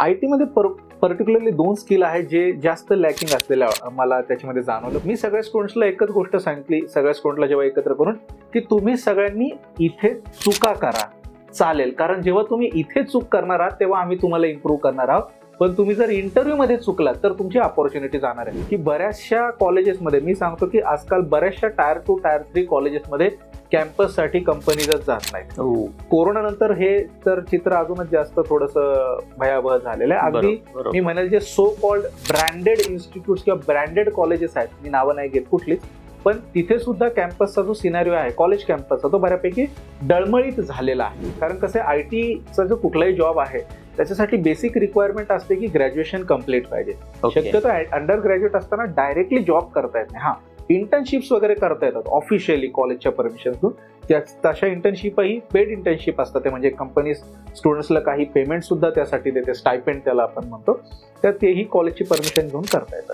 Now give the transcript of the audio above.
IT मध्ये particularly 2 skill आहेत जे जास्त लॅकिंग असलेल्या मला त्याच्यामध्ये जाणवलं. मी सगळ्या स्टुडंट्सला एकच गोष्ट सांगितली, सगळ्या स्टुडंटला जेव्हा एकत्र करून, की तुम्ही सगळ्यांनी इथे चुका करा, चालेल. कारण जेव्हा तुम्ही इथे चूक करणार आहात तेव्हा आम्ही तुम्हाला इम्प्रूव्ह करणार आहोत. पण तुम्ही जर इंटरव्ह्यू मध्ये चुकलात तर तुमची अपॉर्च्युनिटी जाणार आहे. की बऱ्याचशा कॉलेजेसमध्ये मी सांगतो की आजकाल बऱ्याचशा टायर 2 टायर 3 कॉलेजेसमध्ये कॅम्पससाठी कंपनीजच जात नाहीत. कोरोना नंतर हे तर चित्र अजूनच जास्त थोडंसं भयावह झालेलं आहे. अगदी मी म्हणेल जे सो कॉल्ड ब्रँडेड इन्स्टिट्यूट किंवा ब्रँडेड कॉलेजेस आहेत, मी नावं नाही घेत कुठलीच, पण तिथे सुद्धा कॅम्पसचा जो सिनारिओ आहे, कॉलेज कॅम्पसचा, तो बऱ्यापैकी डळमळीत झालेला आहे. कारण कसं IT चा जो कुठलाही जॉब आहे त्याच्यासाठी बेसिक रिक्वायरमेंट असते की ग्रॅज्युएशन कम्प्लीट पाहिजे. शक्यतो अंडर ग्रॅज्युएट असताना डायरेक्टली जॉब करता येत नाही. इंटर्नशिप्स वगैरे करता येतात ऑफिशियली कॉलेजच्या परमिशनतून. तशा इंटर्नशिपही पेड इंटर्नशिप असतात, ते म्हणजे कंपनी स्टुडंट्सला काही पेमेंट सुद्धा त्यासाठी देते, स्टायपेंड त्याला आपण म्हणतो. तर तेही कॉलेजची परमिशन घेऊन करता येतात.